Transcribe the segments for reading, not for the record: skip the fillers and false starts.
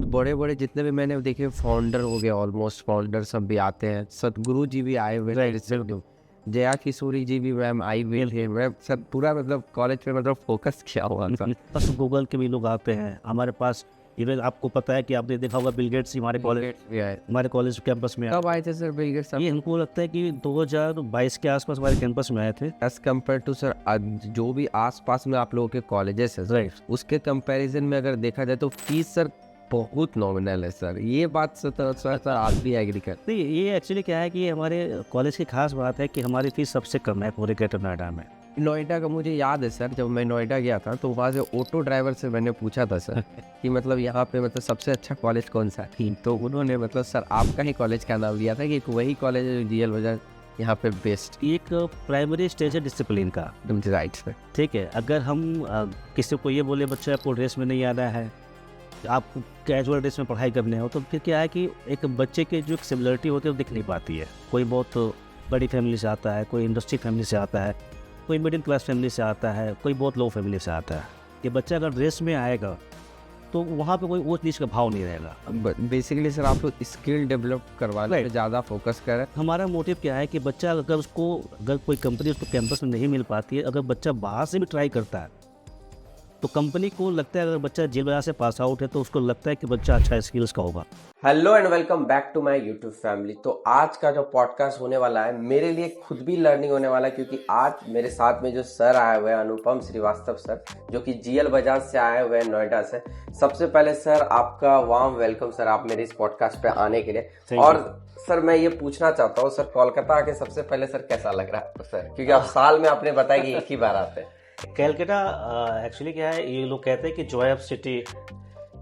बहुत बड़े बड़े जितने भी मैंने देखे फाउंडर हो गए, ऑलमोस्ट फाउंडर सब भी आते हैं। सतगुरु जी भी आए हुए थे, जया किशोरी जी भी मैम आई हुई थे। मैम सब पूरा मतलब कॉलेज पे मतलब फोकस किया हुआ था। बस गूगल के भी लोग आते हैं हमारे पास। इवन आपको पता है कि आपने देखा होगा बिल गेट्स हमारे कॉलेज भी आए। हमारे कॉलेज कैंपस में कब आए थे सर बिल गेट्स? ये हमको लगता है कि 2022 के आसपास हमारे कैंपस में आए थे। एज कम्पेयर टू सर जो भी आसपास में आप लोगों के कॉलेजेस है राइट, उसके कंपैरिजन में अगर देखा जाए तो फीस सर बहुत नॉमिनल है सर। ये बात सर आप भी एग्री करते? नहीं, ये एक्चुअली क्या है कि हमारे कॉलेज की खास बात है कि हमारी फीस सबसे कम है पूरे ग्रेटर नोएडा में। नोएडा का मुझे याद है सर, जब मैं नोएडा गया था तो वहाँ से ऑटो ड्राइवर से मैंने पूछा था सर कि मतलब यहाँ पे मतलब सबसे अच्छा कॉलेज कौन सा है, तो उन्होंने मतलब सर आपका ही कॉलेज का नाम लिया था कि वही कॉलेज है जो जीएल बजाज यहाँ पे बेस्ट। एक प्राइमरी स्टेज है डिसिप्लिन का। Right sir. ठीक है, अगर हम किसी को ये बोले बच्चा आपको ड्रेस में नहीं आना है, आप कैजुअल ड्रेस में पढ़ाई करने हो, तो फिर क्या है कि एक बच्चे की जो सिमिलरिटी होती है वो दिख नहीं पाती है। कोई बहुत बड़ी फैमिली से आता है, कोई इंडस्ट्री फैमिली से आता है, कोई मिडिल क्लास फैमिली से आता है, कोई बहुत लो फैमिली से आता है। ये बच्चा अगर ड्रेस में आएगा तो वहाँ पे कोई ऊंच नीच का भाव नहीं रहेगा। बेसिकली सर आप लोग स्किल डेवलप करवाने पे ज़्यादा फोकस करें। हमारा मोटिव क्या है कि बच्चा अगर कोई कंपनी उसको कैंपस में नहीं मिल पाती है, अगर बच्चा बाहर से भी ट्राई करता है तो कंपनी को लगता है, अगर बच्चा जेल बाजार से पास आउट है तो उसको लगता है कि बच्चा अच्छा स्किल्स का होगा। Hello and welcome back to my YouTube family. तो आज का जो पॉडकास्ट होने वाला है मेरे लिए खुद भी लर्निंग होने वाला है, क्योंकि आज मेरे साथ में जो सर आए हुए हैं अनुपम श्रीवास्तव सर, जो कि जीएल बजाज से आए हुए हैं नोएडा से। सबसे पहले सर आपका वार्म वेलकम सर, आप मेरे इस पॉडकास्ट पे आने के लिए। और सर मैं ये पूछना चाहता हूँ सर, कोलकाता आके सबसे पहले सर कैसा लग रहा है आपको सर, क्योंकि आप साल में आपने बताया कि एक ही बार आते हैं। कलकत्ता एक्चुअली क्या है, ये लोग कहते हैं कि जॉय ऑफ सिटी।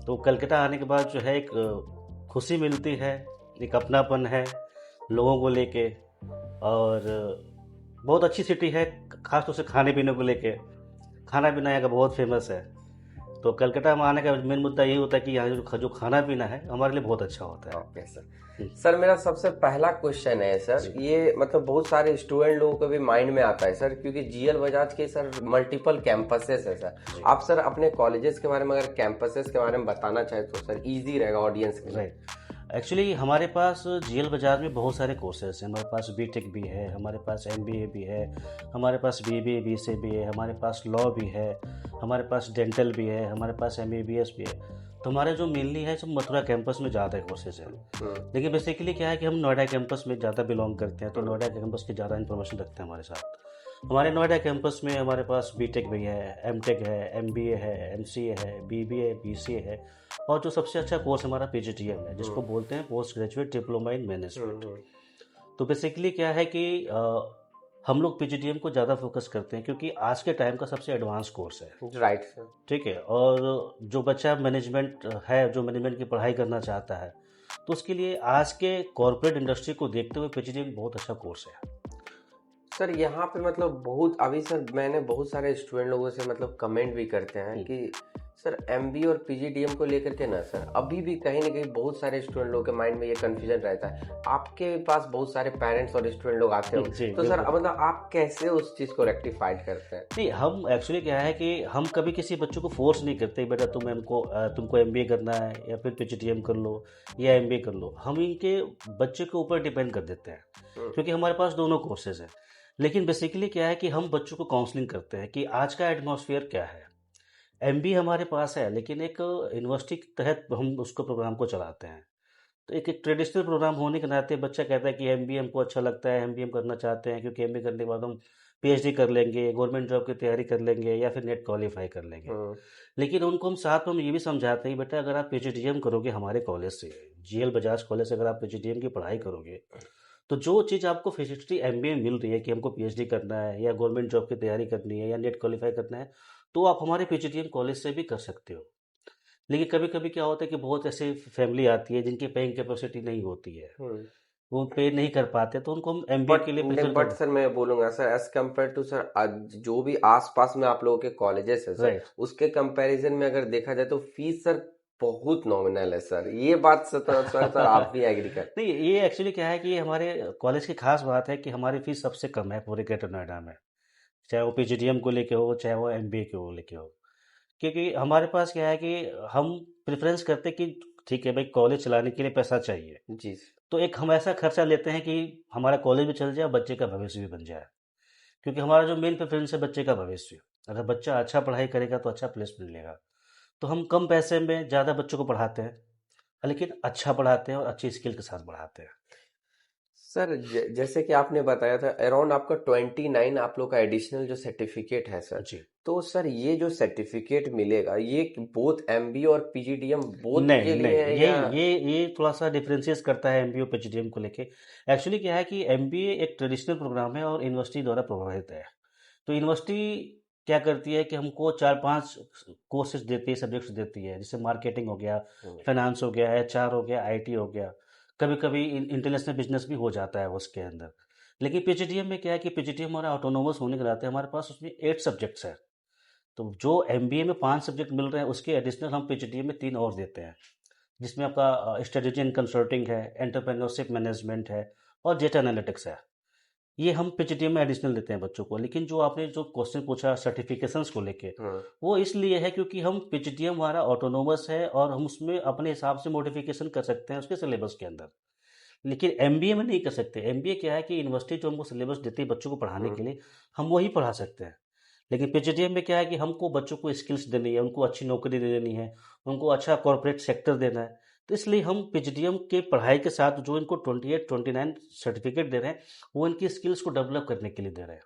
तो कलकत्ता आने के बाद जो है एक खुशी मिलती है, एक अपनापन है लोगों को लेके, और बहुत अच्छी सिटी है। खास तौर से खाने पीने को लेके, खाना पीना यहाँ का बहुत फेमस है। तो कलकत्ता में आने का मेन मुद्दा यही होता है कि यहाँ जो खाना पीना है हमारे लिए बहुत अच्छा होता है। Okay sir. सर मेरा सबसे पहला क्वेश्चन है सर, ये मतलब बहुत सारे स्टूडेंट लोगों को भी माइंड में आता है सर, क्योंकि जीएल बजाज के सर मल्टीपल कैंपसेस है सर। आप सर अपने कॉलेजेस के बारे में अगर कैंपसेस के बारे में बताना चाहे तो सर इजी रहेगा ऑडियंस के लिए। एक्चुअली हमारे पास जीएल बजाज में बहुत सारे कोर्सेज हैं। हमारे पास बीटेक भी है, हमारे पास एमबीए भी है, हमारे पास बीबीए बीसीए भी है, हमारे पास लॉ भी है, हमारे पास डेंटल भी है, हमारे पास एमबीबीएस भी है। तो हमारे जो मेनली है सब मथुरा कैंपस में ज़्यादा कोर्सेज हैं। लेकिन बेसिकली क्या है कि हम नोएडा कैंपस में ज़्यादा बिलोंग करते हैं, तो नोएडा कैंपस की ज़्यादा इन्फॉर्मेशन रखते हैं हमारे साथ। हमारे नोएडा कैंपस में हमारे पास बीटेक भी है, एमटेक है, एमबीए है, एमसीए है, बीबीए बीसीए है, और जो सबसे अच्छा कोर्स हमारा पीजीटीएम है, जिसको बोलते हैं post graduate diploma in management. तो बेसिकली क्या है कि हम लोग पीजीटीएम को ज़्यादा फोकस करते हैं क्योंकि आज के टाइम का सबसे एडवांस कोर्स है। Right sir. ठीक है, और जो बच्चा मैनेजमेंट है, जो मैनेजमेंट की पढ़ाई करना चाहता है, तो उसके लिए आज के कॉर्पोरेट इंडस्ट्री को देखते हुए पीजीटीएम बहुत अच्छा कोर्स है। सर यहाँ पे मतलब बहुत अभी सर मैंने बहुत सारे स्टूडेंट लोगों से मतलब कमेंट भी करते हैं कि सर एमबीए और पीजीडीएम को लेकर के ना सर अभी भी कहीं ना कहीं बहुत सारे स्टूडेंट लोगों के माइंड में ये कंफ्यूजन रहता है। आपके पास बहुत सारे पेरेंट्स और स्टूडेंट लोग आते हैं, तो सर मतलब आप कैसे उस चीज़ को रेक्टिफाइड करते हैं? नहीं, हम एक्चुअली क्या है कि हम कभी किसी बच्चों को फोर्स नहीं करते बेटा तुमको एमबीए करना है या फिर पीजीडीएम कर लो या एमबीए कर लो। हम इनके बच्चे के ऊपर डिपेंड कर देते हैं क्योंकि हमारे पास दोनों कोर्सेज हैं। लेकिन बेसिकली क्या है कि हम बच्चों को काउंसलिंग करते हैं कि आज का एटमॉस्फेयर क्या है। एमबीए हमारे पास है, लेकिन एक यूनिवर्सिटी के तहत हम उसको प्रोग्राम को चलाते हैं। तो एक ट्रेडिशनल प्रोग्राम होने के नाते बच्चा कहता है कि एमबीए हमको अच्छा लगता है, एमबीए करना चाहते हैं, क्योंकि एमबीए करने के बाद हम पीएचडी कर लेंगे, गवर्नमेंट जॉब की तैयारी कर लेंगे या फिर नेट क्वालिफाई कर लेंगे। लेकिन उनको हम साथ में ये भी समझाते हैं बेटा अगर आप पीजीडीएम करोगे हमारे कॉलेज से, जीएल बजाज कॉलेज से अगर आप पीजीडीएम की पढ़ाई करोगे, तो जो चीज़ आपको फैसिलिटी एमबीए में मिल रही है कि हमको पीएचडी करना है या गवर्नमेंट जॉब की तैयारी करनी है या नेट क्वालिफाई करना है, तो आप हमारे पीजीडीएम कॉलेज से भी कर सकते हो। लेकिन कभी कभी क्या होता है कि बहुत ऐसे फैमिली आती है जिनकी पेइंग कैपेसिटी नहीं होती है, वो पे नहीं कर पाते, तो उनको हम एमबीए के लिए प्रेफर बट सर मैं बोलूंगा sir as compared to sir जो भी आसपास में आप लोगों के कॉलेजेस है सर, उसके कंपैरिजन में अगर देखा जाए तो फीस सर बहुत नॉमिनल है सर। ये बात सर आप भी एग्री कर? नहीं, ये एक्चुअली क्या है कि हमारे कॉलेज की खास बात है कि हमारी फीस सबसे कम है पूरे ग्रेटर नोएडा में, चाहे वो पीजीडीएम को लेके हो चाहे वो एमबीए को लेके हो। क्योंकि हमारे पास क्या है कि हम प्रेफरेंस करते कि ठीक है भाई, कॉलेज चलाने के लिए पैसा चाहिए। जी तो एक हम ऐसा खर्चा लेते हैं कि हमारा कॉलेज भी चल जाए, बच्चे का भविष्य भी बन जाए। क्योंकि हमारा जो मेन प्रेफरेंस है बच्चे का भविष्य। अगर बच्चा अच्छा पढ़ाई करेगा तो अच्छा प्लेसमेंट लेगा। तो हम कम पैसे में ज़्यादा बच्चों को पढ़ाते हैं, लेकिन अच्छा पढ़ाते हैं और अच्छी स्किल के साथ पढ़ाते हैं। सर, जैसे कि आपने बताया था अराउंड आपका 29 आप लोग का एडिशनल जो सर्टिफिकेट है सर। जी। तो सर ये जो सर्टिफिकेट मिलेगा ये बोथ एमबीए और पीजीडीएम बोथ नहीं के लिए नहीं, है ये या? ये थोड़ा सा डिफरेंशिएट करता है एमबीए पीजीडीएम को लेके। एक्चुअली क्या है कि एमबीए एक ट्रेडिशनल प्रोग्राम है और यूनिवर्सिटी द्वारा प्रभावित है। तो यूनिवर्सिटी क्या करती है कि हमको 4-5 कोर्सेज देती है, सब्जेक्ट्स देती है, जैसे मार्केटिंग हो गया, हम्म, फाइनेंस हो गया, एचआर हो गया, आईटी हो गया। कभी कभी इंटरनेशनल बिजनेस भी हो जाता है उसके अंदर। लेकिन पीजीडीएम में क्या है कि पीजीडीएम हमारा ऑटोनोमस होने के नाते हमारे पास उसमें 8 सब्जेक्ट्स हैं। तो जो एमबीए में 5 सब्जेक्ट मिल रहे हैं उसके एडिशनल हम पीजीडीएम में 3 और देते हैं, जिसमें आपका स्ट्रेटेजी एंड कंसल्टिंग है, एंटरप्रेन्योरशिप मैनेजमेंट है और डेटा एनालिटिक्स है। ये हम पीजीडीएम में एडिशनल देते हैं बच्चों को। लेकिन जो आपने जो क्वेश्चन पूछा सर्टिफिकेशंस को लेके, हम्म, वो इसलिए है क्योंकि हम पीजीडीएम हमारा ऑटोनोमस है और हम उसमें अपने हिसाब से मॉडिफिकेशन कर सकते हैं उसके सिलेबस के अंदर। लेकिन एमबीए में नहीं कर सकते। एमबीए क्या है कि यूनिवर्सिटी जो हमको सिलेबस देती है बच्चों को पढ़ाने के हम्म, लिए, हम वही पढ़ा सकते हैं। लेकिन पीजीडीएम में क्या है कि हमको बच्चों को स्किल्स देनी है, उनको अच्छी नौकरी देनी है, उनको अच्छा कॉर्पोरेट सेक्टर देना है। तो इसलिए हम पीजीडीएम के पढ़ाई के साथ जो इनको 28-29 सर्टिफिकेट दे रहे हैं, वो इनकी स्किल्स को डेवलप करने के लिए दे रहे हैं,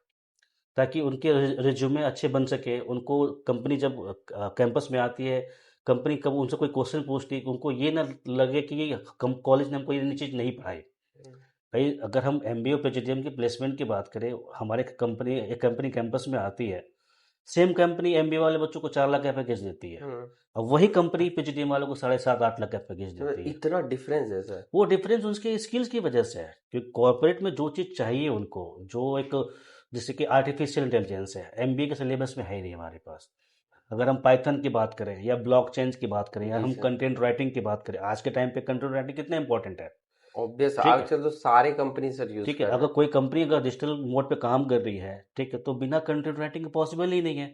ताकि उनके रिज्यूमे अच्छे बन सके। उनको कंपनी जब कैंपस में आती है, कंपनी कब उनसे कोई क्वेश्चन पूछती है, उनको ये ना लगे कि ये कॉलेज ने हमको ये चीज़ नहीं पढ़ाई। भाई अगर हम एमबीए और पीजीडीएम की प्लेसमेंट की बात करें, हमारे कंपनी एक कंपनी कैंपस में आती है, सेम कंपनी एमबीए वाले बच्चों को 4 लाख का पैकेज देती है, हम्म। और वही कंपनी पीजीडीएम वालों को 7.5-8 लाख का पैकेज तो देती है। इतना डिफरेंस है सर? वो डिफरेंस उनके स्किल्स की वजह से है, क्योंकि कॉर्पोरेट में जो चीज़ चाहिए उनको, जो एक जैसे कि आर्टिफिशियल इंटेलिजेंस है, एमबीए के सिलेबस में है ही नहीं हमारे पास। अगर हम पाइथन की बात करें या ब्लॉकचेन की बात करें या जी हम सर। कंटेंट राइटिंग की बात करें, आज के टाइम पे कंटेंट राइटिंग कितना इंपॉर्टेंट है। ऑब्वियस ठीक है। आजकल तो सारे कंपनी सर यूज ठीक है, कर रहे अगर हैं। कोई कंपनी अगर डिजिटल मोड पे काम कर रही है, ठीक है, तो बिना कंटेंट राइटिंग पॉसिबल ही नहीं है।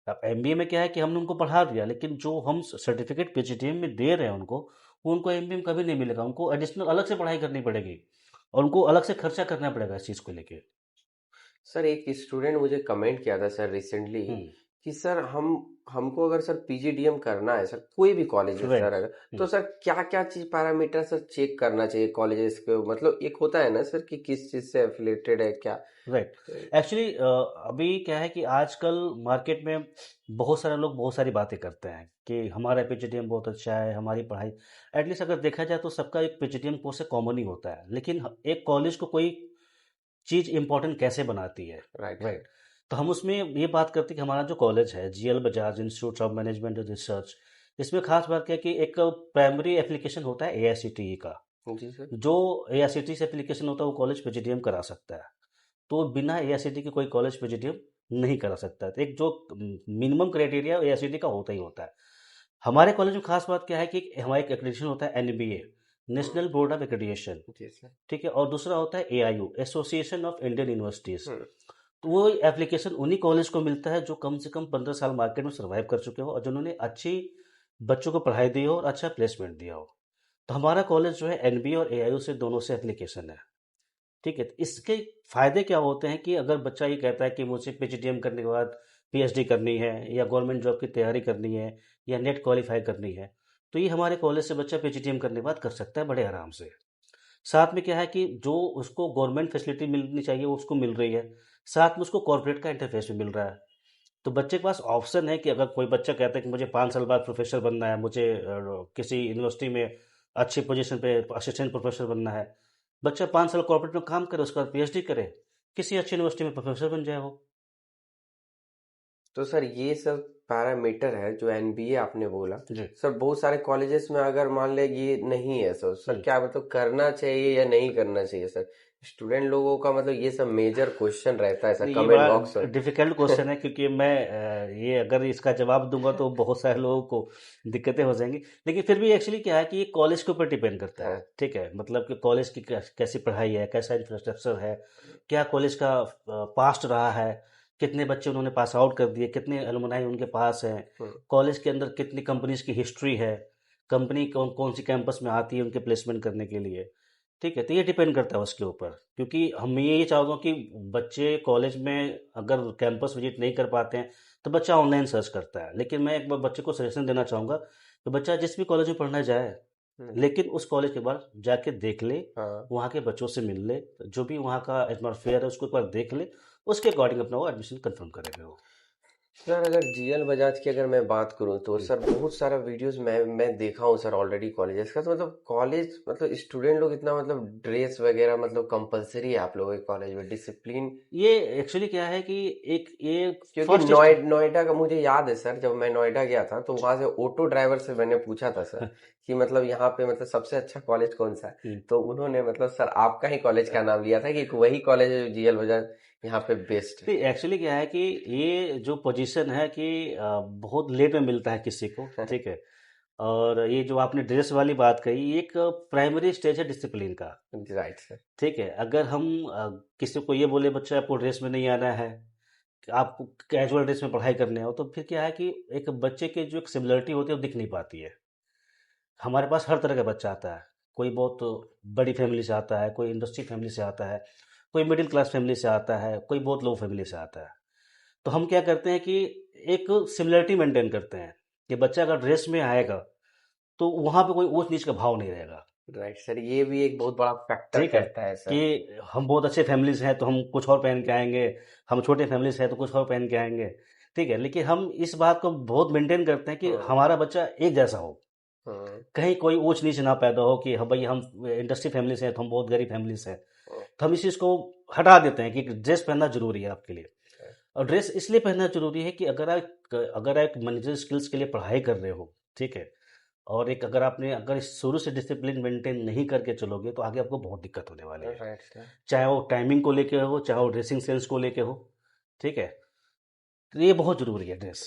अब एमबीए में क्या है कि हमने उनको पढ़ा दिया, लेकिन जो हम सर्टिफिकेट पीजीडीएम में दे रहे हैं उनको, वो उनको एमबीए में कभी नहीं मिलेगा। उनको एडिशनल अलग से पढ़ाई करनी पड़ेगी और उनको अलग से खर्चा करना पड़ेगा इस चीज़ को लेके। सर एक स्टूडेंट मुझे कमेंट किया था सर रिसेंटली हम्म। कि सर हमको अगर सर पीजीडीएम करना है सर कोई भी कॉलेज है सर राइट। अगर, तो सर क्या क्या चीज पैरामीटर सर चेक करना चाहिए कॉलेजेस को, मतलब एक होता है ना सर कि किस चीज से एफिलेटेड है क्या? राइट। एक्चुअली अभी क्या है कि आजकल मार्केट में बहुत सारे लोग बहुत सारी बातें करते हैं कि हमारा पीजीडीएम बहुत अच्छा है, हमारी पढ़ाई। एटलीस्ट अगर देखा जाए तो सबका एक पीजीडीएम कोर्स से कॉमन ही होता है, लेकिन एक कॉलेज को कोई चीज़ इंपॉर्टेंट कैसे बनाती है। Right right. तो हम उसमें ये बात करते हैं कि हमारा जो कॉलेज है GL Bajaj institute of management and research, इसमें खास बात क्या है कि एक प्राइमरी एप्लीकेशन होता है एआईसीटीई का। जी सर। जो एआईसीटीई से एप्लीकेशन होता है वो कॉलेज पीजीडीएम करा सकता है। तो बिना एआईसीटी के कोई कॉलेज पीजीडीएम नहीं करा सकता है। तो एक जो मिनिमम क्राइटेरिया एआईसीटी का होता ही होता है। हमारे कॉलेज में खास बात क्या है कि हमारा एक एक्रेडिटेशन होता है NBA, national board of accreditation. जी सर। ठीक है, और दूसरा होता है AIU, association of Indian universities. Hmm. तो वो एप्लीकेशन उन्हीं कॉलेज को मिलता है जो कम से कम 15 साल मार्केट में सर्वाइव कर चुके हो और जिन्होंने अच्छी बच्चों को पढ़ाई दी हो और अच्छा प्लेसमेंट दिया हो। तो हमारा कॉलेज जो है एनबीए और एआईयू से दोनों से एप्लीकेशन है। ठीक है, तो इसके फायदे क्या होते हैं कि अगर बच्चा ये कहता है कि मुझे पीजीडीएम करने के बाद पीएचडी करनी है या गवर्नमेंट जॉब की तैयारी करनी है या नेट क्वालिफाई करनी है, तो ये हमारे कॉलेज से बच्चा पीजीडीएम करने के बाद कर सकता है बड़े आराम से। साथ में क्या है कि जो उसको गवर्नमेंट फैसिलिटी मिलनी चाहिए वो उसको मिल रही है, साथ में उसको कॉर्पोरेट का इंटरफेस भी मिल रहा है। तो बच्चे के पास ऑप्शन है कि अगर कोई बच्चा कहता है कि मुझे 5 साल बाद प्रोफेसर बनना है, मुझे किसी यूनिवर्सिटी में अच्छी पोजीशन पे असिस्टेंट प्रोफेसर बनना है, बच्चा 5 साल कॉर्पोरेट में काम करे, उसके बाद पीएचडी करे, किसी अच्छी यूनिवर्सिटी में प्रोफेसर बन जाए वो। तो सर ये सब पैरामीटर है जो एनबीए आपने बोला। जी। सर बहुत सारे कॉलेजेस में अगर मान ले ये नहीं है सर सर हम्म। क्या मतलब करना चाहिए या नहीं करना चाहिए सर? स्टूडेंट लोगों का मतलब ये सब मेजर क्वेश्चन रहता है सर नहीं, ये कमेंट बॉक्स बड़ा में। डिफिकल्ट क्वेश्चन है, क्योंकि मैं ये अगर इसका जवाब दूंगा तो बहुत सारे लोगों को दिक्कतें हो जाएंगी। लेकिन फिर भी एक्चुअली क्या है कि ये कॉलेज के ऊपर डिपेंड करता है। हाँ। ठीक है, मतलब कि कॉलेज की कैसी पढ़ाई है, कैसा इंफ्रास्ट्रक्चर है, क्या कॉलेज का पास्ट रहा है, कितने बच्चे उन्होंने पास आउट कर दिए, कितने एलुमनाई उनके पास हैं, हम्म। कॉलेज के अंदर कितनी कंपनीज की हिस्ट्री है, कंपनी कौन कौन सी कैंपस में आती है उनके प्लेसमेंट करने के लिए। ठीक है, तो ये डिपेंड करता है उसके ऊपर, क्योंकि हम ये चाहता हूँ कि बच्चे कॉलेज में अगर कैंपस विजिट नहीं कर पाते हैं तो बच्चा ऑनलाइन सर्च करता है। लेकिन मैं एक बार बच्चे को सजेशन देना चाहूँगा कि बच्चा जिस भी कॉलेज में पढ़ना जाए, लेकिन उस कॉलेज के बाद जाके देख ले, हाँ। वहाँ के बच्चों से मिल ले, जो भी वहाँ का एटमॉस्फेयर है उसको एक बार देख ले, उसके अकॉर्डिंग अपना वो एडमिशन कंफर्म करेगा वो। सर अगर जीएल बजाज की अगर मैं बात करूं तो सर बहुत सारा वीडियोस मैं देखा हूं सर ऑलरेडी कॉलेजेस का। तो मतलब कॉलेज मतलब स्टूडेंट लोग इतना मतलब ड्रेस वगैरह मतलब कंपलसरी है आप लोगों के कॉलेज में डिसिप्लिन? ये एक्चुअली क्या है कि एक ये क्योंकि फर्स्ट नोएडा का मुझे याद है सर, जब मैं नोएडा गया था तो वहां से ऑटो ड्राइवर से मैंने पूछा था सर कि मतलब यहाँ पे मतलब सबसे अच्छा कॉलेज कौन सा है, तो उन्होंने मतलब सर आपका ही कॉलेज का नाम लिया था कि वही कॉलेज है जो जीएल बजाज यहाँ पे बेस्ट है। एक्चुअली क्या है कि ये जो पोजीशन है कि बहुत लेट में मिलता है किसी को। ठीक है, और ये जो आपने ड्रेस वाली बात कही, ये एक प्राइमरी स्टेज है डिसिप्लिन का। Right sir. ठीक है, अगर हम किसी को ये बोले बच्चा आपको ड्रेस में नहीं आना है, आपको कैजुअल ड्रेस में पढ़ाई करने हो, तो फिर क्या है कि एक बच्चे की जो एक सिमिलरिटी होती है वो दिख नहीं पाती है। हमारे पास हर तरह का बच्चा आता है, कोई बहुत बड़ी फैमिली से आता है, कोई इंडस्ट्री फैमिली से आता है, कोई मिडिल क्लास फैमिली से आता है, कोई बहुत लो फैमिली से आता है। तो हम क्या करते हैं कि एक सिमिलरिटी मेंटेन करते हैं कि बच्चा अगर ड्रेस में आएगा तो वहाँ पे कोई ऊंच नीच का भाव नहीं रहेगा। राइट सर, ये भी एक बहुत बड़ा फैक्टर ठीक है, करता है कि सर। हम बहुत अच्छे फैमिली से हैं तो हम कुछ और पहन के आएंगे, हम छोटे फैमिली से हैं तो कुछ और पहन के आएंगे। ठीक है, लेकिन हम इस बात को बहुत मेंटेन करते हैं कि हाँ। हमारा बच्चा एक जैसा हो, हाँ। कहीं कोई ऊंच नीच ना पैदा हो कि हाँ भाई हम इंडस्ट्री फैमिली से हैं तो हम बहुत गरीब फैमिली से हैं। हाँ। तो हम इस चीज़ को हटा देते हैं कि ड्रेस पहनना जरूरी है आपके लिए। और ड्रेस इसलिए पहनना जरूरी है कि अगर आप मैनेजर स्किल्स के लिए पढ़ाई कर रहे हो, ठीक है, और एक अगर शुरू से डिसिप्लिन मेंटेन नहीं करके चलोगे तो आगे आपको बहुत दिक्कत होने वाली है। Right sir. चाहे वो टाइमिंग को लेके हो, चाहे वो ड्रेसिंग सेंस को लेके हो। ठीक है, तो ये बहुत जरूरी है ड्रेस।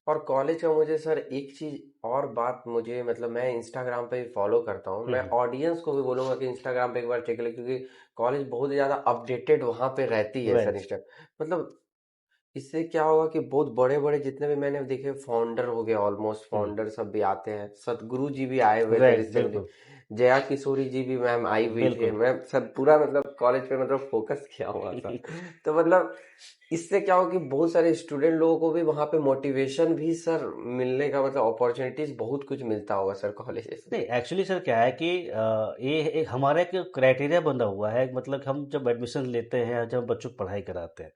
और कॉलेज का मुझे सर एक चीज और बात मुझे मतलब मैं इंस्टाग्राम पे फॉलो करता हूँ, मैं हम्म। ऑडियंस को भी बोलूंगा कि इंस्टाग्राम पे एक बार चेक ले, क्योंकि कॉलेज बहुत ज्यादा अपडेटेड वहां पे रहती है सर राइट। इंस्टा। मतलब इससे क्या होगा कि बहुत बड़े बड़े जितने भी मैंने देखे फाउंडर हो गए, ऑलमोस्ट हम्म। फाउंडर सब भी आते हैं, सदगुरु जी भी आए हुए थे राइट, रिसेंटली, बिल्कुल। जया किशोरी जी भी मैम आई हुई थे। बिल्कुल। मैं सब पूरा मतलब कॉलेज पे मतलब फोकस किया हुआ था। तो मतलब इससे क्या हो कि बहुत सारे स्टूडेंट लोगों को भी वहां पे मोटिवेशन भी सर मिलने का मतलब अपॉर्चुनिटीज बहुत कुछ मिलता होगा सर कॉलेज नहीं, में। एक्चुअली सर क्या है कि ये एक हमारा एक क्राइटेरिया बना हुआ है। मतलब हम जब एडमिशन लेते हैं, जब बच्चों को पढ़ाई कराते हैं,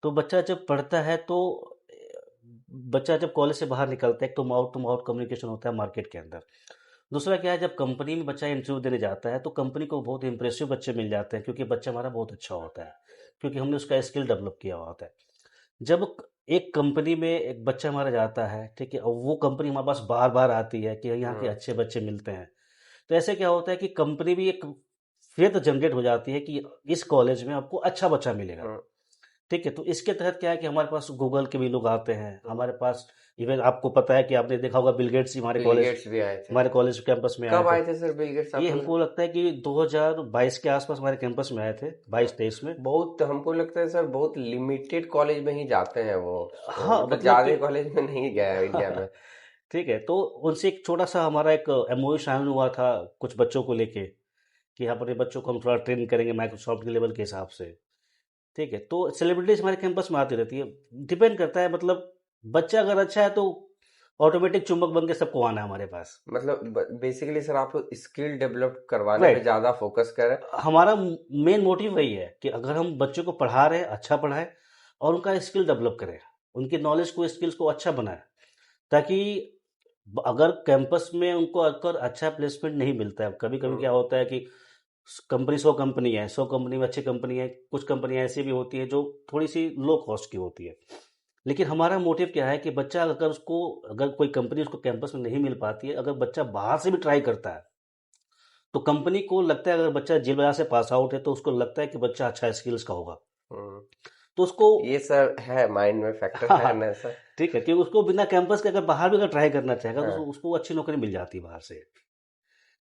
तो बच्चा जब पढ़ता है तो बच्चा जब कॉलेज से बाहर निकलता है, एक तो माउथ टू माउथ कम्युनिकेशन होता है मार्केट के अंदर। दूसरा क्या है, जब कंपनी में बच्चा इंटरव्यू देने जाता है तो कंपनी को बहुत इंप्रेसिव बच्चे मिल जाते हैं, क्योंकि बच्चा हमारा बहुत अच्छा होता है, क्योंकि हमने उसका स्किल डेवलप किया हुआ होता है। जब एक कंपनी में एक बच्चा हमारा जाता है, ठीक है, और वो कंपनी हमारे पास बार बार आती है कि यहाँ के हम्म। अच्छे बच्चे मिलते हैं, तो ऐसे क्या होता है कि कंपनी भी एक फेथ जनरेट हो जाती है कि इस कॉलेज में आपको अच्छा बच्चा मिलेगा। हम्म। ठीक है, तो इसके तहत क्या है कि हमारे पास गूगल के भी लोग आते हैं हम्म। हमारे पास। इवन आपको पता है कि आपने देखा होगा बिल गेट्स ही बिल गेट्स भी आए थे। हमारे कॉलेज कैंपस में आए कब थे। आए थे सर बिल गेट्स ये आपको हमको लगता है कि 2022 के आसपास हमारे कैंपस में आए थे, 22-23 में। बहुत हमको लगता है सर बहुत लिमिटेड कॉलेज में ही जाते हैं वो, हाँ, मतलब मतलब कि ज्यादा कॉलेज में नहीं गया है इंडिया में। ठीक है, तो उनसे एक छोटा सा हमारा एक एमओयू साइन हुआ था कुछ बच्चों को लेके, कि यहाँ पर बच्चों को हम थोड़ा ट्रेन करेंगे माइक्रोसॉफ्ट के लेवल के हिसाब से। ठीक है, तो सेलिब्रिटीज हमारे कैंपस में आती रहती है। डिपेंड करता है, मतलब बच्चा अगर अच्छा है तो ऑटोमेटिक चुंबक बन के सबको आना है हमारे पास। मतलब बेसिकली सर आप स्किल डेवलप करवाने पे राइट, ज्यादा फोकस करें। हमारा मेन मोटिव वही है कि अगर हम बच्चों को पढ़ा रहे हैं, अच्छा पढ़ाएं और उनका स्किल डेवलप करें, उनकी नॉलेज को स्किल्स को अच्छा बनाएं, ताकि अगर कैंपस में उनको अगर अच्छा प्लेसमेंट नहीं मिलता है, कभी कभी हम्म। क्या होता है कि कंपनी 100 कंपनी है, 100 कंपनी में अच्छी कंपनी है, कुछ कंपनियां ऐसी भी होती है जो थोड़ी सी लो कॉस्ट की होती है। लेकिन हमारा मोटिव क्या है कि बच्चा अगर कोई कंपनी उसको कैंपस में नहीं मिल पाती है, अगर बच्चा बाहर से भी ट्राई करता है, तो कंपनी को लगता है अगर बच्चा जेल बाजार से पास आउट है तो उसको लगता है कि बच्चा अच्छा स्किल्स का होगा, हम्म। तो उसको ये सर है माइंड में फैक्टर है हाँ, ना सर। ठीक है, कि उसको बिना कैंपस के अगर बाहर भी अगर ट्राई करना चाहेगा तो हाँ। उसको अच्छी नौकरी मिल जाती है बाहर से।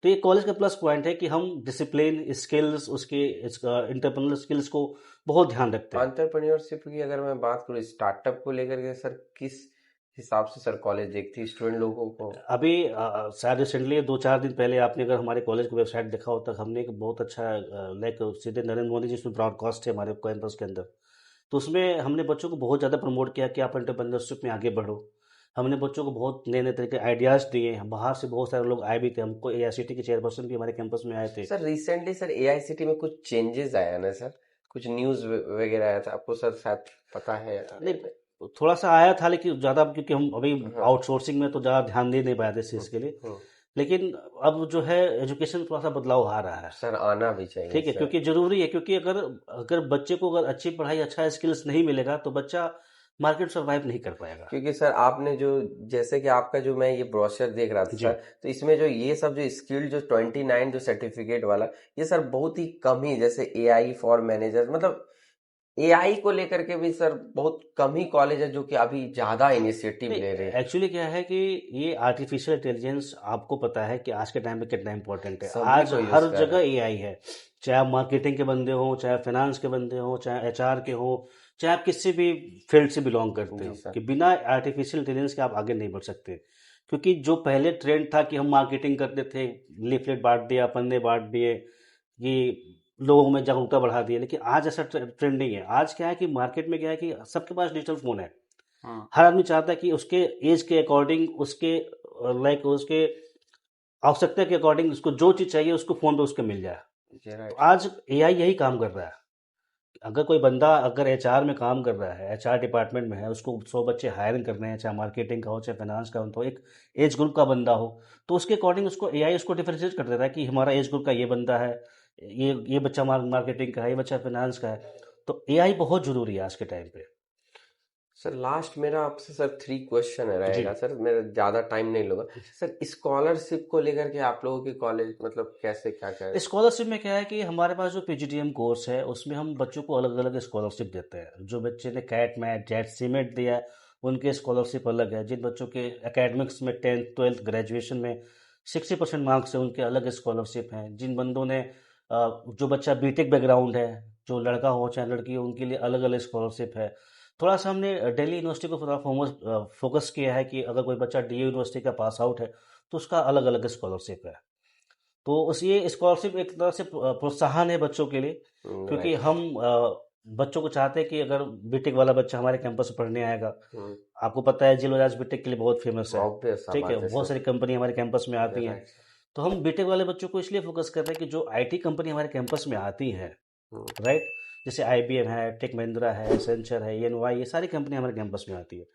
तो ये कॉलेज का प्लस पॉइंट है कि हम डिसिप्लिन स्किल्स उसके इंटरपर्सनल स्किल्स को बहुत ध्यान रखते हैं। एंटरप्रेन्योरशिप की अगर मैं बात करूँ स्टार्टअप को लेकर के सर, किस हिसाब से सर कॉलेज देखती स्टूडेंट लोगों को? अभी शायद रिसेंटली 2-4 दिन पहले आपने अगर हमारे कॉलेज की वेबसाइट देखा होता, हमने एक बहुत अच्छा लाइक सीधे नरेंद्र मोदी जी उसमें ब्रॉडकास्ट है हमारे कैंपस के अंदर। तो उसमें हमने बच्चों को बहुत ज़्यादा प्रमोट किया कि आप एंटरप्रेन्योरशिप में आगे बढ़ो। हमने बच्चों को बहुत नए नए तरीके आइडियाज़ दिए। हम बाहर से बहुत सारे लोग आए भी थे, हमको एआईसीटी के चेयरपर्सन भी हमारे कैंपस में आए थे। सर रिसेंटली सर एआईसीटी में कुछ चेंजेस आया ना सर, कुछ न्यूज़ वगैरह आया था, आपको सर शायद पता है? नहीं, थोड़ा सा आया था लेकिन ज़्यादा, क्योंकि हम अभी हाँ। आउटसोर्सिंग में तो ज़्यादा ध्यान दे नहीं पाए थे इस चीज़ के लिए। हम्म। लेकिन अब जो है एजुकेशन में थोड़ा सा बदलाव आ रहा है। सर आना भी चाहिए ठीक है, सर। क्योंकि ज़रूरी है, क्योंकि अगर अगर बच्चे को अगर अच्छी पढ़ाई, अच्छा स्किल्स नहीं मिलेगा तो बच्चा मार्केट सर्वाइव नहीं कर पाएगा। क्योंकि सर आपने जो, जैसे कि आपका जो मैं ये ब्रोशर देख रहा था जी। सर, तो इसमें जो ये सब जो स्किल जो 29 जो सर्टिफिकेट वाला, ये सर बहुत ही कम ही, जैसे एआई फॉर मैनेजर, मतलब एआई को लेकर के भी सर बहुत कम ही कॉलेज है जो कि अभी ज्यादा इनिशिएटिव नहीं, ले रहे हैं। एक्चुअली क्या है कि ये आर्टिफिशियल इंटेलिजेंस आपको पता है कि आज के टाइम पे कितना इंपॉर्टेंट है। सभी आज को यूज हर कर रहे जगह हैं। एआई है। चाहे आप मार्केटिंग के बंदे हो, चाहे फाइनेंस के बंदे हो, चाहे एचआर के हो, चाहे आप किसी भी फील्ड से बिलोंग करते जी हो, सर। कि बिना आर्टिफिशियल इंटेलिजेंस के आप आगे नहीं बढ़ सकते। क्योंकि जो पहले ट्रेंड था कि हम मार्केटिंग करते थे, लीफलेट बांट दिया, पन्ने बांट दिए, कि लोगों में जागरूकता बढ़ा दी है, लेकिन आज ऐसा ट्रेंड नहीं है। आज क्या है कि मार्केट में क्या है कि सबके पास डिजिटल फोन है। हाँ। हर आदमी चाहता है कि उसके एज के अकॉर्डिंग, उसके लाइक उसके आवश्यकता के अकॉर्डिंग उसको जो चीज़ चाहिए उसको फ़ोन पे उसको मिल जाए। जी तो राइट। आज एआई यही काम कर रहा है। अगर कोई बंदा अगर एचआर में काम कर रहा है, एचआर डिपार्टमेंट में है, उसको 100 बच्चे हायरिंग करने हैं, चाहे मार्केटिंग का हो, चाहे फाइनेंस का हो, एक एज ग्रुप का बंदा हो, तो उसके अकॉर्डिंग उसको एआई उसको डिफरेंशिएट कर देता है कि हमारा एज ग्रुप का ये बंदा है, ये बच्चा मार्केटिंग का है, ये बच्चा फाइनेंस का है। तो एआई बहुत ज़रूरी है आज के टाइम पे। सर लास्ट मेरा आपसे सर 3 क्वेश्चन जी। रहेगा सर, मेरा ज़्यादा टाइम नहीं लूँगा। सर स्कॉलरशिप को लेकर के आप लोगों के कॉलेज मतलब कैसे क्या क्या? स्कॉलरशिप में क्या है कि हमारे पास जो पीजीडीएम कोर्स है उसमें हम बच्चों को अलग अलग स्कॉलरशिप देते हैं। जो बच्चे ने कैट मैट जेट सीमेट दिया है उनके स्कॉलरशिप अलग है। जिन बच्चों के एकेडमिक्स में 10th 12th ग्रेजुएशन में 60% मार्क्स है उनके अलग स्कॉलरशिप हैं। जिन बंदों ने जो बच्चा बीटेक बैकग्राउंड है, जो लड़का हो चाहे लड़की हो, उनके लिए अलग अलग स्कॉलरशिप है। थोड़ा सा हमने दिल्ली यूनिवर्सिटी को थोड़ा फोकस किया है कि अगर कोई बच्चा डी यूनिवर्सिटी का पास आउट है तो उसका अलग अलग स्कॉलरशिप है। तो उस ये स्कॉलरशिप एक तरह से प्रोत्साहन है बच्चों के लिए। क्योंकि राइट। हम बच्चों को चाहते हैं कि अगर बीटेक वाला बच्चा हमारे कैंपस में पढ़ने आएगा, आपको पता है जिल बजाज बीटेक के लिए बहुत फेमस है। ऑब्वियस सा ठीक है, बात है बहुत सर। सारी कंपनी हमारे कैंपस में आती हैं। राइट। तो हम बीटेक वाले बच्चों को इसलिए फोकस कर रहे हैं कि जो आईटी कंपनी हमारे कैंपस में आती हैं, राइट, जैसे आईबीएम है, टेक महिंद्रा है, एसेंचर है, EY, ये सारी कंपनी हमारे कैंपस में आती है।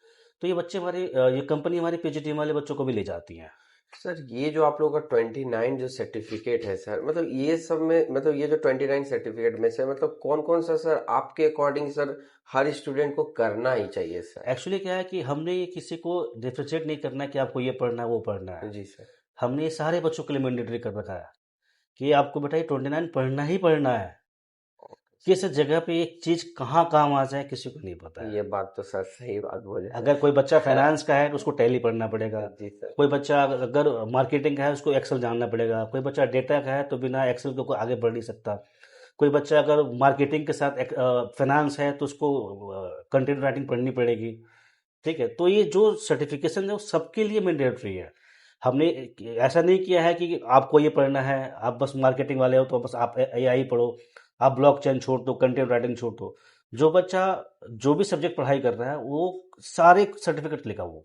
तो ये बच्चे हमारे ये कंपनी हमारे पीजीटीएम वाले बच्चों को भी ले जाती हैं। सर ये जो आप लोगों का 29 जो सर्टिफिकेट है सर, मतलब ये सब में, मतलब ये जो 29 सर्टिफिकेट में से मतलब कौन कौन सा सर आपके अकॉर्डिंग सर हर स्टूडेंट को करना ही चाहिए सर? एक्चुअली क्या है कि हमने ये किसी को डिफरेंशिएट नहीं करना कि आपको ये पढ़ना है वो पढ़ना है। जी सर। हमने ये सारे बच्चों के लिए मैंडेटरी कर रखा है कि आपको बेटा ये 29 पढ़ना ही पढ़ना है। किस जगह पे एक चीज कहाँ काम आ जाए किसी को नहीं पता है। ये बात तो सर सही बात बोले अगर कोई बच्चा सर। फाइनेंस का है तो उसको टैली पढ़ना पड़ेगा। जी सर। कोई बच्चा अगर मार्केटिंग का है उसको एक्सेल जानना पड़ेगा। कोई बच्चा डेटा का है तो बिना एक्सेल के कोई आगे बढ़ नहीं सकता। कोई बच्चा अगर मार्केटिंग के साथ फाइनेंस है तो उसको कंटेंट राइटिंग पढ़नी पड़ेगी। ठीक है, तो ये जो सर्टिफिकेशन है वो सबके लिए मैंडेटरी है। हमने ऐसा नहीं किया है कि आपको ये पढ़ना है, आप बस मार्केटिंग वाले हो तो बस आप एआई पढ़ो, आप ब्लॉकचेन छोड़ दो, कंटेंट राइटिंग छोड़ दो। जो बच्चा जो भी सब्जेक्ट पढ़ाई कर रहा है वो सारे सर्टिफिकेट लेगा वो।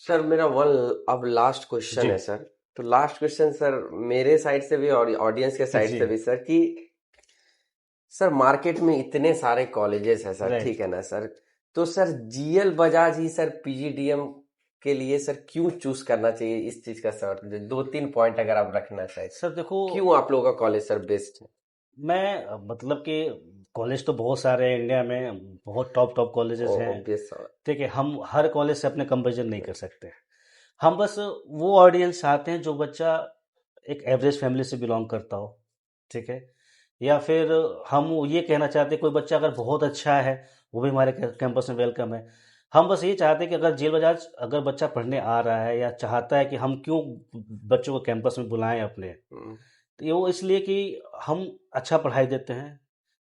सर मेरा वन अब लास्ट क्वेश्चन जी। है सर। तो लास्ट क्वेश्चन सर मेरे साइड से भी और ऑडियंस के साइड जी। से भी सर, कि सर मार्केट में इतने सारे कॉलेजेस हैं सर, राइट। ठीक है ना सर, तो सर जीएल बजाज ही सर पीजीडीएम के लिए सर क्यों चूज करना चाहिए इस चीज का सर, जो 2-3 पॉइंट अगर आप रखना चाहे सर देखो, क्यों आप लोगों का कॉलेज सर बेस्ट है? मैं मतलब कि कॉलेज तो बहुत सारे हैं इंडिया में, बहुत टॉप टॉप कॉलेजेस हैं। ऑब्वियस। ठीक है, हम हर कॉलेज से अपने कंपेरिजन नहीं कर सकते। हम बस वो ऑडियंस चाहते हैं जो बच्चा एक एवरेज फैमिली से बिलोंग करता हो। ठीक है, या फिर हम ये कहना चाहते हैं कोई बच्चा अगर बहुत अच्छा है वो भी हमारे कैंपस में वेलकम है। हम बस ये चाहते हैं कि अगर जेल बजाज अगर बच्चा पढ़ने आ रहा है या चाहता है कि हम क्यों बच्चों को कैंपस में बुलाएं अपने, तो ये वो इसलिए कि हम अच्छा पढ़ाई देते हैं,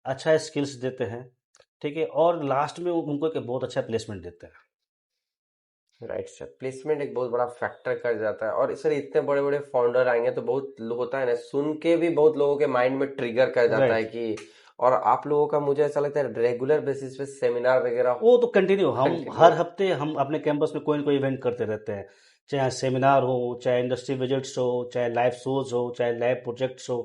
अच्छा स्किल्स देते हैं। ठीक है, और लास्ट में उनको एक बहुत अच्छा प्लेसमेंट देते हैं। राइट सर, प्लेसमेंट एक बहुत बड़ा फैक्टर कर जाता है। और सर इतने बड़े बड़े फाउंडर आएंगे तो बहुत होता है ना, सुन के भी बहुत लोगों के माइंड में ट्रिगर कर जाता है राइट। कि। और आप लोगों का मुझे ऐसा लगता है रेगुलर बेसिस पे सेमिनार वगैरह वो तो कंटिन्यू, हम कंटिन्यू। हर हफ्ते हम अपने कैंपस में कोई ना कोई इवेंट करते रहते हैं, चाहे सेमिनार हो, चाहे इंडस्ट्री विजिट्स हो, चाहे लाइव शोज हो, चाहे लाइव प्रोजेक्ट्स हो।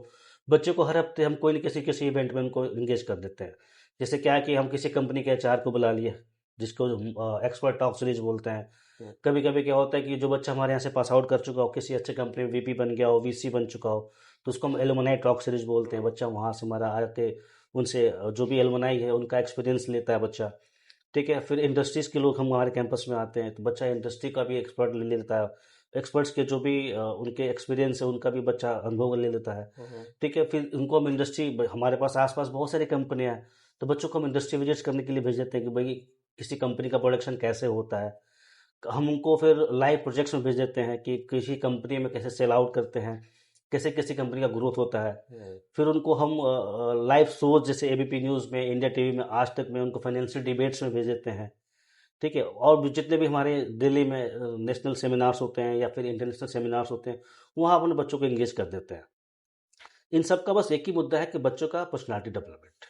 बच्चों को हर हफ्ते हम कोई न किसी किसी इवेंट में उनको इंगेज कर देते हैं। जैसे क्या है कि हम किसी कंपनी के एचआर को बुला लिए, जिसको एक्सपर्ट टॉक सीरीज बोलते हैं। कभी कभी क्या होता है कि जो बच्चा हमारे यहाँ से पास आउट कर चुका हो, किसी अच्छे कंपनी में वीपी बन गया हो, वीसी बन चुका हो, तो उसको हम एलुमनाई टॉक सीरीज बोलते हैं। बच्चा वहाँ से हमारा आके उनसे जो भी एलुमनाई है उनका एक्सपीरियंस लेता है बच्चा। ठीक है, फिर इंडस्ट्रीज़ के लोग हम हमारे कैंपस में आते हैं तो बच्चा इंडस्ट्री का भी एक्सपर्ट ले लेता है। एक्सपर्ट्स के जो भी उनके एक्सपीरियंस है उनका भी बच्चा अनुभव ले लेता है। ठीक है, फिर उनको हम इंडस्ट्री, हमारे पास आसपास बहुत सारी कंपनियां हैं, तो बच्चों को हम इंडस्ट्री विजिट करने के लिए भेज देते हैं कि भाई किसी कंपनी का प्रोडक्शन कैसे होता है। हम उनको फिर लाइव प्रोजेक्ट्स में भेज देते हैं कि किसी कंपनी में कैसे सेल आउट करते हैं, कैसे किसी कंपनी का ग्रोथ होता है। फिर उनको हम लाइव शोज जैसे एबीपी न्यूज़ में, इंडिया टीवी में, आज तक में, उनको फाइनेंशियल डिबेट्स में भेज देते हैं। ठीक है, और भी जितने भी हमारे दिल्ली में नेशनल सेमिनार्स होते हैं या फिर इंटरनेशनल सेमिनार्स होते हैं, वहाँ अपने बच्चों को इंगेज कर देते हैं। इन सब का बस एक ही मुद्दा है कि बच्चों का पर्सनालिटी डेवलपमेंट।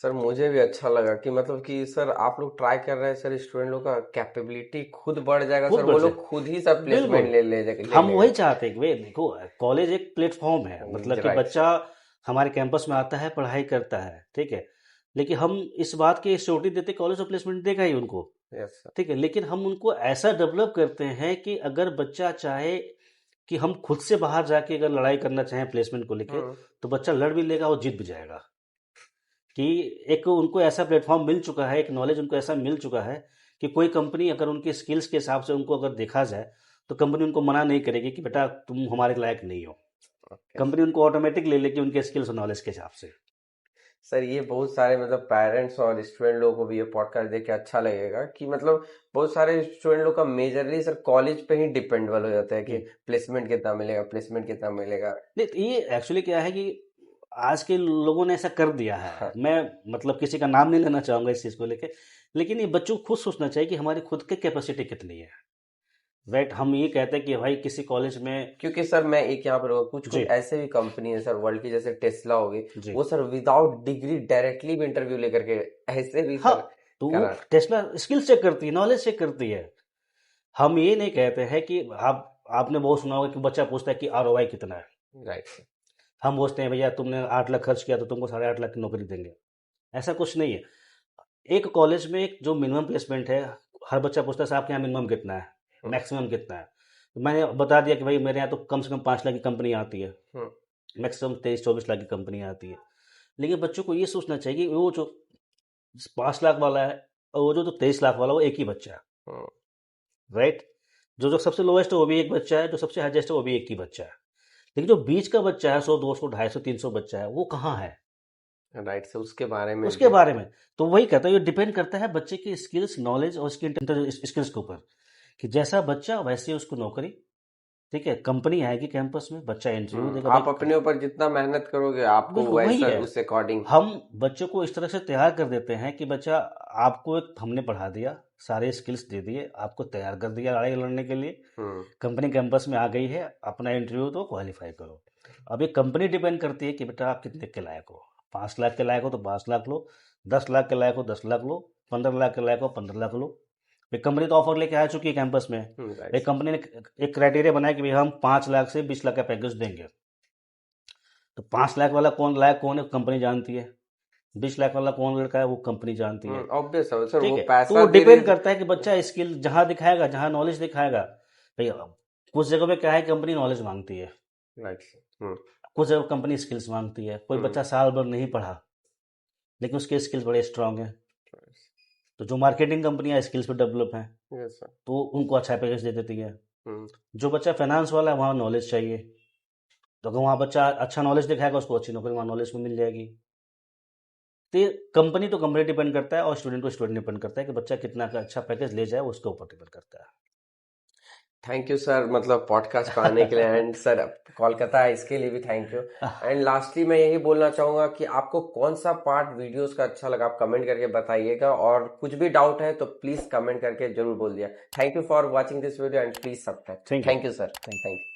सर मुझे भी अच्छा लगा कि मतलब कि सर आप लोग ट्राई कर रहे हैं सर, स्टूडेंट लोग का कैपेबिलिटी खुद बढ़ जाएगा खुद सर, वो बढ़ जाए, लोग खुद ही सब बिल्कुल। प्लेसमेंट ले हम लेगा। वही चाहते हैं कि भाई देखो, कॉलेज एक प्लेटफॉर्म है, मतलब कि राइट बच्चा सर। हमारे कैंपस में आता है, पढ़ाई करता है, ठीक है, लेकिन हम इस बात की श्योरिटी देते कॉलेज ऑफ प्लेसमेंट देगा ही उनको। Yes sir. ठीक है, लेकिन हम उनको ऐसा डेवलप करते हैं कि अगर बच्चा चाहे कि हम खुद से बाहर जाके अगर लड़ाई करना चाहें प्लेसमेंट को लेके, हम्म। तो बच्चा लड़ भी लेगा और जीत भी जाएगा। कि एक उनको ऐसा प्लेटफॉर्म मिल चुका है, एक नॉलेज उनको ऐसा मिल चुका है कि कोई कंपनी अगर उनके स्किल्स के हिसाब से उनको अगर देखा जाए, तो कंपनी उनको मना नहीं करेगी कि बेटा तुम हमारे लायक नहीं हो। ओके कंपनी उनको ऑटोमेटिक ले लेगी उनके स्किल्स और नॉलेज के हिसाब से। सर, ये बहुत सारे मतलब पेरेंट्स और स्टूडेंट लोगों को भी ये पॉडकास्ट देख के अच्छा लगेगा कि मतलब बहुत सारे स्टूडेंट लोग का मेजरली सर कॉलेज पे ही डिपेंडेबल हो जाता है कि हम्म। प्लेसमेंट कितना मिलेगा, प्लेसमेंट कितना मिलेगा। नहीं तो ये एक्चुअली क्या है कि आज के लोगों ने ऐसा कर दिया है। हाँ। मैं मतलब किसी का नाम नहीं लेना चाहूंगा इस चीज़ को लेके, लेकिन ये बच्चों को खुद सोचना चाहिए कि हमारी खुद की कैपेसिटी कितनी है। राइट, हम ये कहते हैं कि भाई किसी कॉलेज में। क्योंकि सर मैं एक यहाँ पर कुछ कुछ जी। ऐसे भी कंपनी है सर वर्ल्ड की, जैसे टेस्ला होगी, जी। वो सर विदाउट डिग्री डायरेक्टली भी इंटरव्यू लेकर के ऐसे भी हाँ, सर तो वो करा। टेस्ला स्किल्स चेक करती है, नॉलेज चेक करती है। हम ये नहीं कहते हैं कि आपने बहुत सुना होगा कि बच्चा पूछता है कि आरओआई कितना है। Right sir. हम पूछते हैं भैया तुमने 8 लाख खर्च किया तो तुमको 8.5 लाख की नौकरी देंगे। ऐसा कुछ नहीं है। एक कॉलेज में एक जो मिनिमम प्लेसमेंट है, हर बच्चा पूछता है साहब आपके यहाँ मिनिमम कितना है, हम्म। मैक्सिमम कितना है। तो मैंने बता दिया कि भाई मेरे यहाँ तो कम से कम 5 लाख की कंपनी आती है, हम्म। मैक्सिमम 23-24 लाख की कंपनी आती है। लेकिन बच्चों को ये सोचना चाहिए कि वो जो 5 लाख वाला है और वो जो 23 लाख वाला, वो एक ही बच्चा है। हम्म। राइट, जो जो सबसे लोएस्ट है वो भी एक बच्चा है, जो सबसे हाईएस्ट है वो भी एक ही बच्चा है। लेकिन जो बीच का बच्चा है, 100, 200, 250, 300 बच्चा है, वो कहाँ है राइट सर, उसके बारे में उसके भी। बारे में। तो वही कहता है, ये डिपेंड करता है बच्चे की स्किल्स, नॉलेज और उसकी स्किल्स के ऊपर, कि जैसा बच्चा वैसे उसको नौकरी। ठीक है, कंपनी आएगी कैंपस में, बच्चा इंटरव्यू देगा भाई। आप अपने ऊपर जितना मेहनत करोगे आपको बिल्कुल वही वैसा है। उस अकॉर्डिंग। हम बच्चों को इस तरह से तैयार कर देते हैं कि बच्चा, आपको एक हमने पढ़ा दिया, सारे स्किल्स दे दिए, आपको तैयार कर दिया लड़ाई लड़ने के लिए। हम्म। कंपनी कैंपस में आ गई है, अपना इंटरव्यू दो, क्वालिफाई करो। अब ये कंपनी डिपेंड करती है कि बेटा आप कितने के लायक हो। 5 लाख के लायक हो तो 5 लाख लो, 10 लाख के लायक हो 10 लाख लो, 15 लाख के लायक हो 15 लाख लो। भाई कंपनी तो ऑफर लेके आ चुकी है कैंपस में। भाई राइट। कंपनी ने एक क्राइटेरिया बनाया कि भाई हम 5 लाख से 20 लाख का पैकेज देंगे। तो 5 लाख वाला कौन लायक कौन है, कंपनी जानती है। 20 लाख वाला कौन लड़का है, वो कंपनी जानती है। ऑब्वियस है सर, ठीक वो है, तो पैसा वो दे रही डिपेंड है। करता है कि बच्चा स्किल जहाँ दिखाएगा, जहाँ नॉलेज दिखाएगा। भैया कुछ जगह पे क्या है, कंपनी नॉलेज मांगती है, राइट सर। हम्म। कुछ जगह कंपनी स्किल्स मांगती है। कोई हम्म। बच्चा साल भर नहीं पढ़ा लेकिन उसके स्किल्स बड़े स्ट्रांग हैं, तो जो मार्केटिंग कंपनियां स्किल्स पे डेवलप हैं, यस सर। तो उनको अच्छा पैकेज दे देती है। हम्म। जो बच्चा फाइनेंस वाला है, वहाँ नॉलेज चाहिए, तो अगर वहाँ बच्चा अच्छा नॉलेज दिखाएगा, उसको अच्छी नौकरी वहाँ नॉलेज में मिल जाएगी। तो कंपनी तो कंपनी डिपेंड करता है और स्टूडेंट को स्टूडेंट डिपेंड करता है कि बच्चा कितना का अच्छा पैकेज ले जाए, उसके ऊपर डिपेंड करता है। थैंक यू सर, मतलब पॉडकास्ट पे आने के लिए, एंड सर कोलकाता है इसके लिए भी थैंक यू। एंड लास्टली मैं यही बोलना चाहूंगा कि आपको कौन सा पार्ट वीडियोस का अच्छा लगा, आप कमेंट करके बताइएगा, और कुछ भी डाउट है तो प्लीज कमेंट करके जरूर बोल दिया। Thank you for watching this video and please subscribe. Thank you. Thank you sir, thank you.